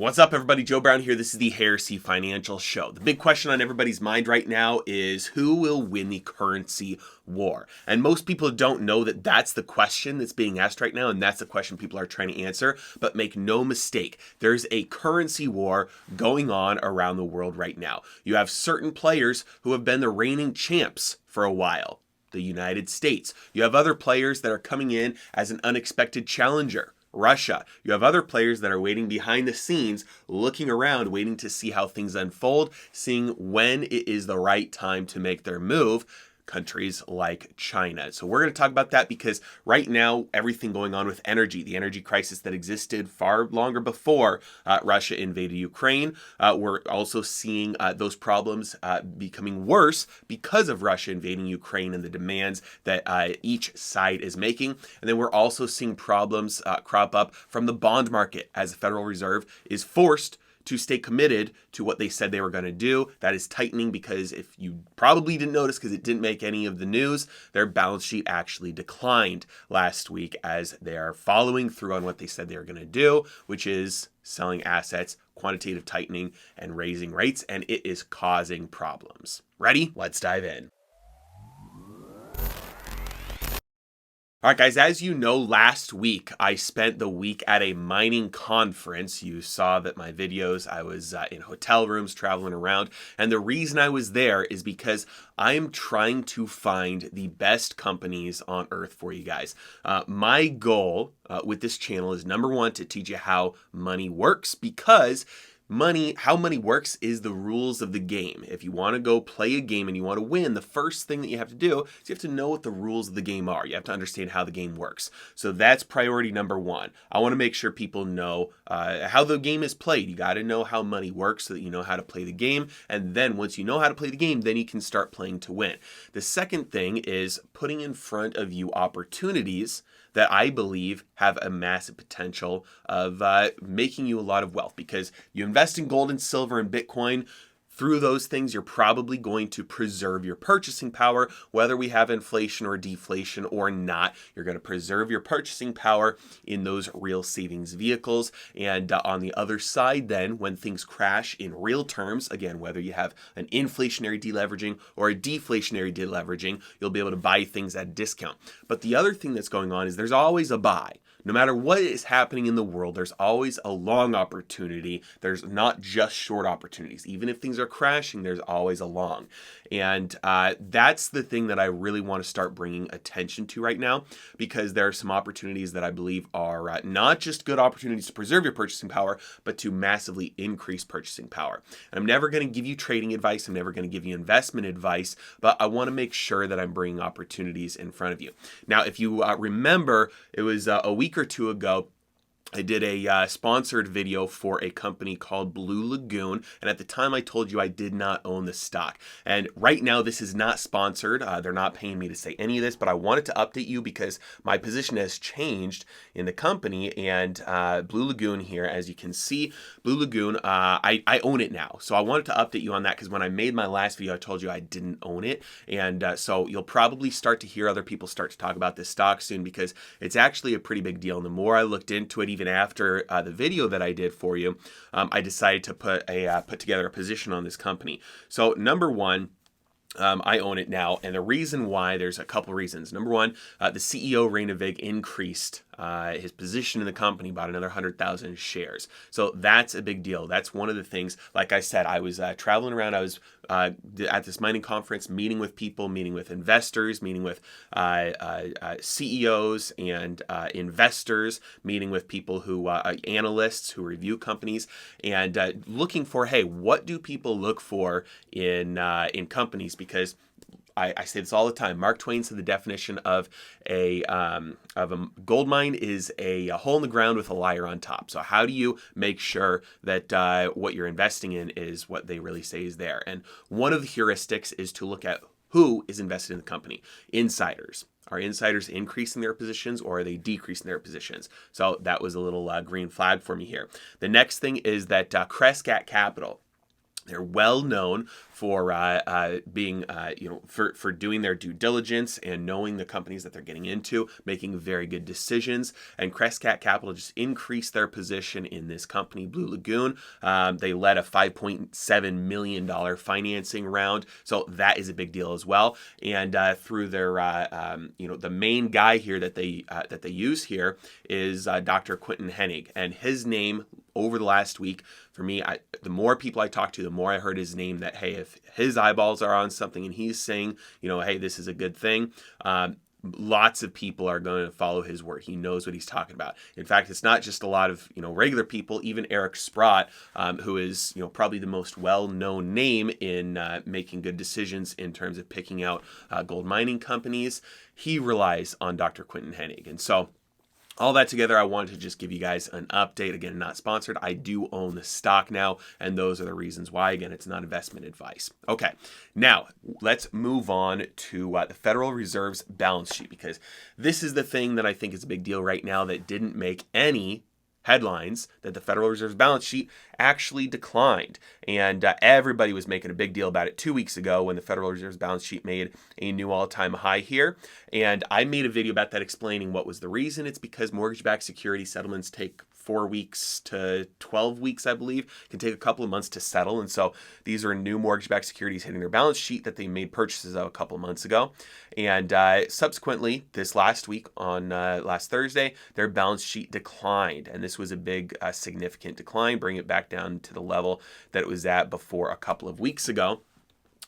What's up, everybody? Joe Brown here. This is the Heresy Financial Show. The big question on everybody's mind right now is who will win the currency war? And most people don't know that that's the question that's being asked right now, and that's the question people are trying to answer. But make no mistake, there's a currency war going on around the world right now. You have certain players who have been the reigning champs for a while. The United States. You have other players that are coming in as an unexpected challenger. Russia. You have other players that are waiting behind the scenes, looking around, waiting to see how things unfold, seeing when it is the right time to make their move. Countries like China. So we're going to talk about that because right now, everything going on with energy, the energy crisis that existed far longer before Russia invaded Ukraine, we're also seeing those problems becoming worse because of Russia invading Ukraine and the demands that each side is making. And then we're also seeing problems crop up from the bond market as the Federal Reserve is forced to stay committed to what they said they were going to do. That is tightening because if you probably didn't notice because it didn't make any of the news, their balance sheet actually declined last week as they are following through on what they said they were going to do, which is selling assets, quantitative tightening, and raising rates, and it is causing problems. Ready? Let's dive in. All right, guys, as you know, last week I spent the week at a mining conference. You saw that my videos, I was in hotel rooms traveling around. And the reason I was there is because I'm trying to find the best companies on earth for you guys. My goal with this channel is number one, to teach you how money works, because how money works is the rules of the game. If you want to go play a game and you want to win, the first thing that you have to do is you have to know what the rules of the game are. You have to understand how the game works. So that's priority number one. I want to make sure people know how the game is played. You got to know how money works so that you know how to play the game. And then once you know how to play the game, then you can start playing to win. The second thing is putting in front of you opportunities that I believe have a massive potential of making you a lot of wealth, because you invest in gold and silver and Bitcoin. Through those things, you're probably going to preserve your purchasing power, whether we have inflation or deflation or not. You're going to preserve your purchasing power in those real savings vehicles. And on the other side, then, when things crash in real terms, again, whether you have an inflationary deleveraging or a deflationary deleveraging, you'll be able to buy things at a discount. But the other thing that's going on is there's always a buy. No matter what is happening in the world, there's always a long opportunity. There's not just short opportunities. Even if things are crashing, there's always a long. And that's the thing that I really want to start bringing attention to right now, because there are some opportunities that I believe are not just good opportunities to preserve your purchasing power, but to massively increase purchasing power. And I'm never going to give you trading advice. I'm never going to give you investment advice, but I want to make sure that I'm bringing opportunities in front of you. Now, if you remember, it was a week or two ago, I did a sponsored video for a company called Blue Lagoon, and at the time I told you I did not own the stock. And right now this is not sponsored. They're not paying me to say any of this, but I wanted to update you because my position has changed in the company. And Blue Lagoon here, as you can see, Blue Lagoon, I own it now. So I wanted to update you on that, because when I made my last video, I told you I didn't own it. And so you'll probably start to hear other people start to talk about this stock soon, because it's actually a pretty big deal. And the more I looked into it, even after the video that I did for you, I decided to put together a position on this company. So number one, I own it now, and the reason why, there's a couple reasons. Number one, the CEO, Rainavig, increased his position in the company, bought another 100,000 shares. So that's a big deal. That's one of the things. Like I said, I was traveling around. I was at this mining conference, meeting with people, meeting with investors, meeting with CEOs and investors, meeting with people who, analysts who review companies, and looking for, hey, what do people look for in companies? Because I say this all the time. Mark Twain said the definition of a gold mine is a hole in the ground with a liar on top. So how do you make sure that what you're investing in is what they really say is there? And one of the heuristics is to look at who is invested in the company. Insiders. Are insiders increasing their positions, or are they decreasing their positions? So that was a little green flag for me here. The next thing is that Crescat Capital. They're well known for being, for doing their due diligence and knowing the companies that they're getting into, making very good decisions. And Crescat Capital just increased their position in this company, Blue Lagoon. They led a $5.7 million financing round, so that is a big deal as well. And through their, the main guy here that they use here is Dr. Quinton Hennig, and his name over the last week, for me, the more people I talked to, the more I heard his name, that, hey, if his eyeballs are on something and he's saying, hey, this is a good thing, lots of people are going to follow his word. He knows what he's talking about. In fact, it's not just a lot of, regular people. Even Eric Sprott, who is, probably the most well-known name in making good decisions in terms of picking out gold mining companies, he relies on Dr. Quinton Hennig. And so all that together, I wanted to just give you guys an update. Again, not sponsored. I do own the stock now, and those are the reasons why. Again, it's not investment advice. Okay, now let's move on to the Federal Reserve's balance sheet, because this is the thing that I think is a big deal right now that didn't make any headlines, that the Federal Reserve's balance sheet actually declined. And everybody was making a big deal about it 2 weeks ago when the Federal Reserve's balance sheet made a new all-time high here. And I made a video about that explaining what was the reason. It's because mortgage-backed security settlements take 4 weeks to 12 weeks, I believe. It can take a couple of months to settle. And so these are new mortgage-backed securities hitting their balance sheet that they made purchases of a couple of months ago. And subsequently, this last week on last Thursday, their balance sheet declined. And this was a big, significant decline, bring it back down to the level that it was at before a couple of weeks ago.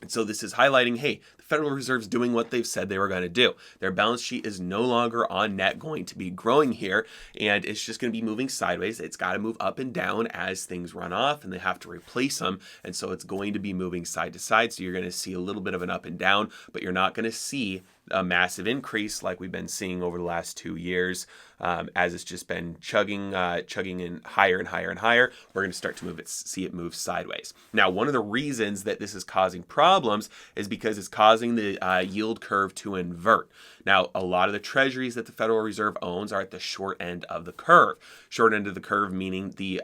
And so this is highlighting, hey, the Federal Reserve's doing what they've said they were going to do. Their balance sheet is no longer on net going to be growing here, and it's just going to be moving sideways. It's got to move up and down as things run off, and they have to replace them. And so it's going to be moving side to side. So you're going to see a little bit of an up and down, but you're not going to see a massive increase like we've been seeing over the last 2 years, as it's just been chugging in higher and higher and higher. We're going to start to see it move sideways. Now, one of the reasons that this is causing problems is because it's causing the yield curve to invert. Now, a lot of the treasuries that the Federal Reserve owns are at the short end of the curve. Short end of the curve meaning the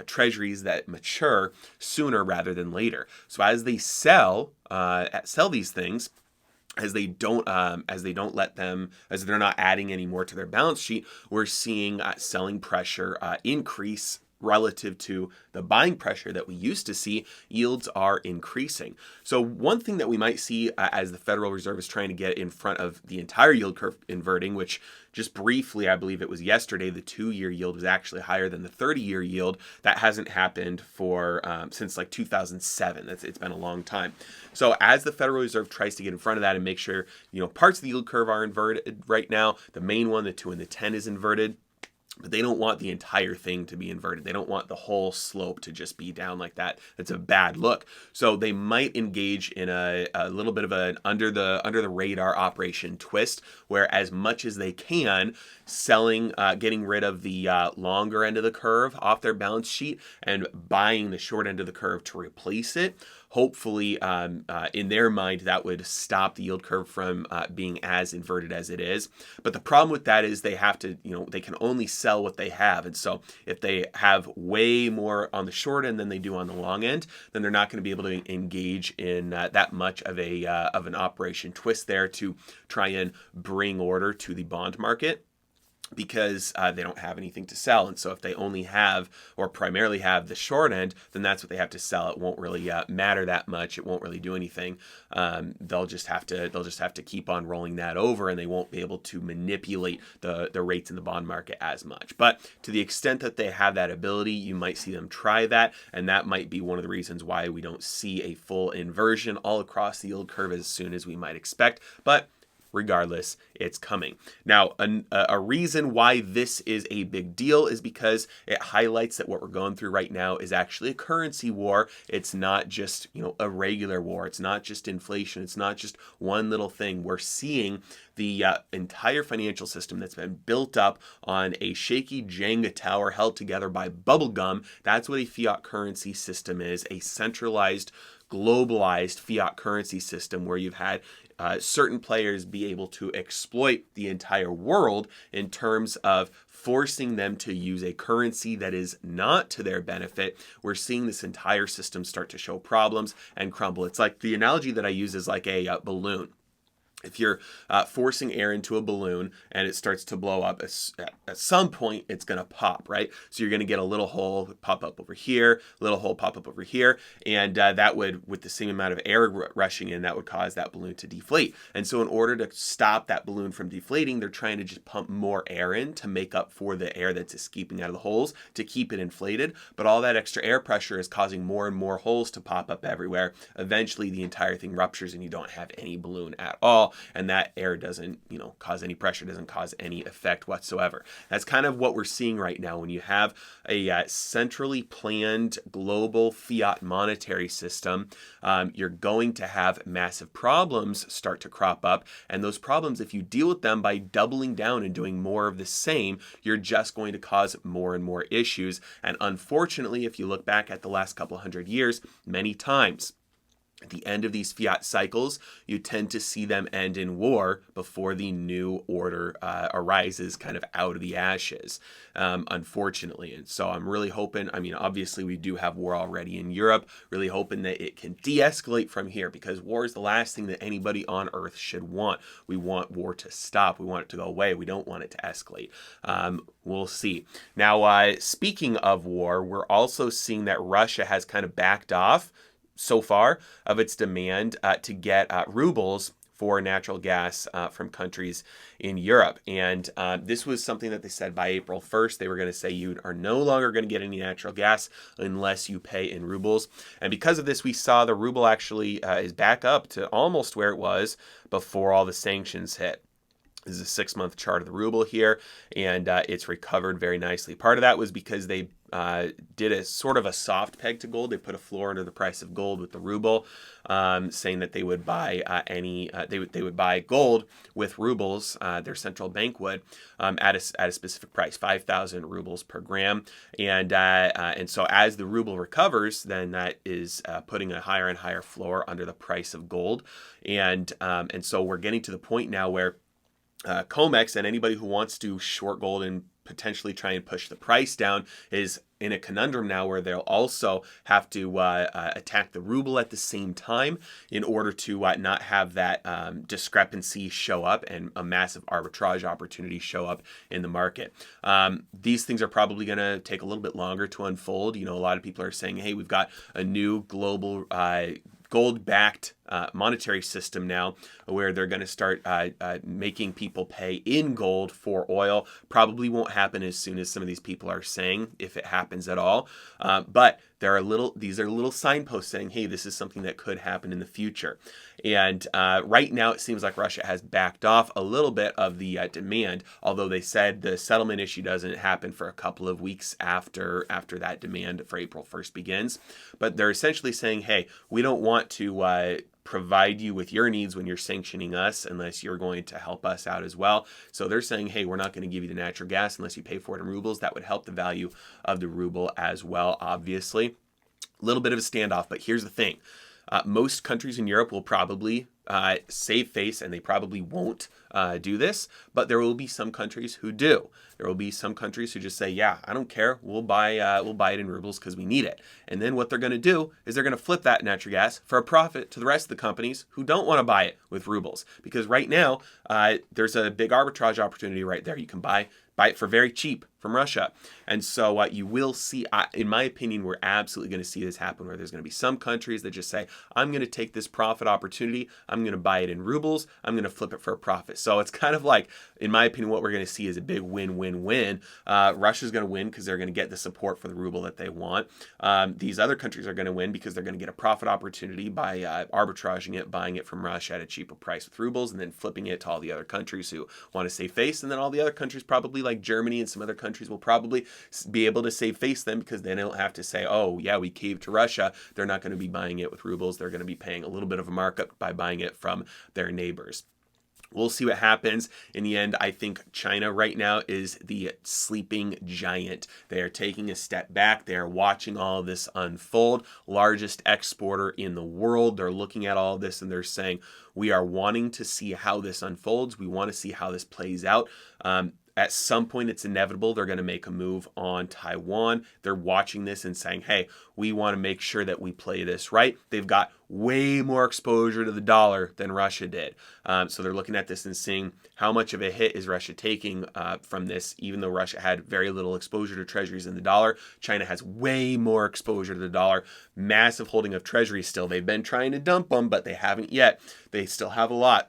treasuries that mature sooner rather than later. So as they sell these things, as they're not adding any more to their balance sheet, we're seeing selling pressure increase relative to the buying pressure that we used to see. Yields are increasing. So one thing that we might see as the Federal Reserve is trying to get in front of the entire yield curve inverting, which just briefly, I believe it was yesterday, the 2-year yield was actually higher than the 30-year yield. That hasn't happened for since like 2007. It's been a long time. So as the Federal Reserve tries to get in front of that and make sure, parts of the yield curve are inverted right now, the main one, the 2 and the 10, is inverted. But they don't want the entire thing to be inverted. They don't want the whole slope to just be down like that. It's a bad look. So they might engage in a little bit of an under the radar operation twist, where as much as they can, selling, getting rid of the longer end of the curve off their balance sheet and buying the short end of the curve to replace it. Hopefully, in their mind, that would stop the yield curve from being as inverted as it is. But the problem with that is they have to, they can only sell what they have. And so if they have way more on the short end than they do on the long end, then they're not going to be able to engage in that much of an operation twist there to try and bring order to the bond market, because they don't have anything to sell. And so if they only have, or primarily have, the short end, then that's what they have to sell. It won't really matter that much. It won't really do anything. They'll just have to keep on rolling that over, and they won't be able to manipulate the rates in the bond market as much. But to the extent that they have that ability, you might see them try that, and that might be one of the reasons why we don't see a full inversion all across the yield curve as soon as we might expect. But regardless, it's coming. Now, a reason why this is a big deal is because it highlights that what we're going through right now is actually a currency war. It's not just, a regular war. It's not just inflation. It's not just one little thing. We're seeing the entire financial system that's been built up on a shaky Jenga tower held together by bubble gum. That's what a fiat currency system is, a centralized globalized fiat currency system where you've had certain players be able to exploit the entire world in terms of forcing them to use a currency that is not to their benefit. We're seeing this entire system start to show problems and crumble. It's like the analogy that I use is like a balloon. If you're forcing air into a balloon and it starts to blow up, at some point it's going to pop, right? So you're going to get a little hole pop up over here, little hole pop up over here, and that would, with the same amount of air rushing in, that would cause that balloon to deflate. And so in order to stop that balloon from deflating, they're trying to just pump more air in to make up for the air that's escaping out of the holes to keep it inflated. But all that extra air pressure is causing more and more holes to pop up everywhere. Eventually, the entire thing ruptures and you don't have any balloon at all. And that air doesn't, cause any pressure, doesn't cause any effect whatsoever. That's kind of what we're seeing right now when you have a centrally planned global fiat monetary system. You're going to have massive problems start to crop up. And those problems, if you deal with them by doubling down and doing more of the same, you're just going to cause more and more issues. And unfortunately, if you look back at the last couple hundred years, many times, at the end of these fiat cycles, you tend to see them end in war before the new order arises kind of out of the ashes, unfortunately. And so I'm really hoping, obviously we do have war already in Europe, really hoping that it can de-escalate from here, because war is the last thing that anybody on earth should want. We want war to stop. We want it to go away. We don't want it to escalate. We'll see. Now, speaking of war, we're also seeing that Russia has kind of backed off so far of its demand to get rubles for natural gas from countries in Europe. And this was something that they said by April 1st. They were going to say you are no longer going to get any natural gas unless you pay in rubles. And because of this, we saw the ruble actually is back up to almost where it was before all the sanctions hit. This is a 6-month chart of the ruble here, and it's recovered very nicely. Part of that was because they did a sort of a soft peg to gold. They put a floor under the price of gold with the ruble, saying that they would buy they would buy gold with rubles. Their central bank would at a specific price, 5,000 rubles per gram, and so as the ruble recovers, then that is putting a higher and higher floor under the price of gold, and so we're getting to the point now where COMEX and anybody who wants to short gold and potentially try and push the price down is in a conundrum now where they'll also have to attack the ruble at the same time in order to not have that discrepancy show up and a massive arbitrage opportunity show up in the market. These things are probably going to take a little bit longer to unfold. A lot of people are saying, hey, we've got a new global gold-backed monetary system now where they're going to start making people pay in gold for oil. Probably won't happen as soon as some of these people are saying, if it happens at all. But these are little signposts saying, hey, this is something that could happen in the future. And right now it seems like Russia has backed off a little bit of the demand, although they said the settlement issue doesn't happen for a couple of weeks after that demand for April 1st begins. But they're essentially saying, hey, we don't want to provide you with your needs when you're sanctioning us unless you're going to help us out as well. So they're saying, hey, we're not going to give you the natural gas unless you pay for it in rubles. That would help the value of the ruble as well, obviously. A little bit of a standoff, but here's the thing. Most countries in Europe will probably save face, and they probably won't do this, but there will be some countries who do. There will be some countries who just say, yeah, I don't care, we'll buy it in rubles because we need it. And then what they're going to do is they're going to flip that natural gas for a profit to the rest of the companies who don't want to buy it with rubles. Because right now, there's a big arbitrage opportunity right there. You can buy it for very cheap from Russia. And so you will see, in my opinion, we're absolutely going to see this happen where there's going to be some countries that just say, I'm going to take this profit opportunity, I'm going to buy it in rubles, I'm going to flip it for a profit. So it's kind of like, in my opinion, what we're going to see is a big win-win-win. Russia's going to win because they're going to get the support for the ruble that they want. These other countries are going to win because they're going to get a profit opportunity by arbitraging it, buying it from Russia at a cheaper price with rubles, and then flipping it to all the other countries who want to save face. And then all the other countries, probably like Germany and some other countries, will probably be able to save face then because they don't have to say, oh, yeah, we caved to Russia. They're not going to be buying it with rubles. They're going to be paying a little bit of a markup by buying it from their neighbors. We'll see what happens. In the end, I think China right now is the sleeping giant. They are taking a step back. They are watching all of this unfold. Largest exporter in the world. They're looking at all of this and they're saying, we are wanting to see how this unfolds. We want to see how this plays out. At some point, it's inevitable they're going to make a move on Taiwan. They're watching this and saying, hey, we want to make sure that we play this right. They've got way more exposure to the dollar than Russia did. So they're looking at this and seeing how much of a hit is Russia taking from this. Even though Russia had very little exposure to treasuries in the dollar, China has way more exposure to the dollar. Massive holding of treasuries still. They've been trying to dump them, but they haven't yet. They still have a lot.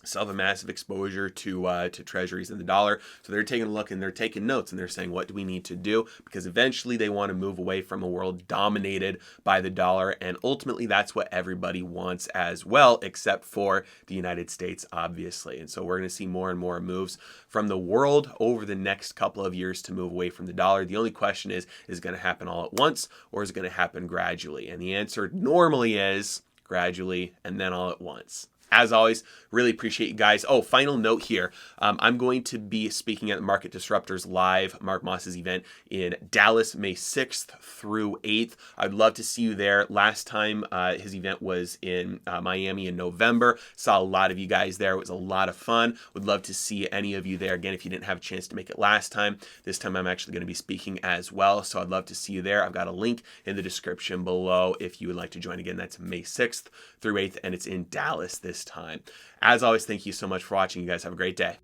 Still have a massive exposure to treasuries in the dollar. So they're taking a look and they're taking notes and they're saying, what do we need to do? Because eventually they want to move away from a world dominated by the dollar. And ultimately that's what everybody wants as well, except for the United States, obviously. And so we're going to see more and more moves from the world over the next couple of years to move away from the dollar. The only question is it going to happen all at once or is it going to happen gradually? And the answer normally is gradually and then all at once. As always, really appreciate you guys. Oh, final note here. I'm going to be speaking at the Market Disruptors Live, Mark Moss's event in Dallas, May 6th through 8th. I'd love to see you there. Last time his event was in Miami in November. Saw a lot of you guys there. It was a lot of fun. Would love to see any of you there. Again, if you didn't have a chance to make it last time, this time I'm actually going to be speaking as well. So I'd love to see you there. I've got a link in the description below if you would like to join. Again, that's May 6th through 8th, and it's in Dallas this time. As always, thank you so much for watching. You guys have a great day.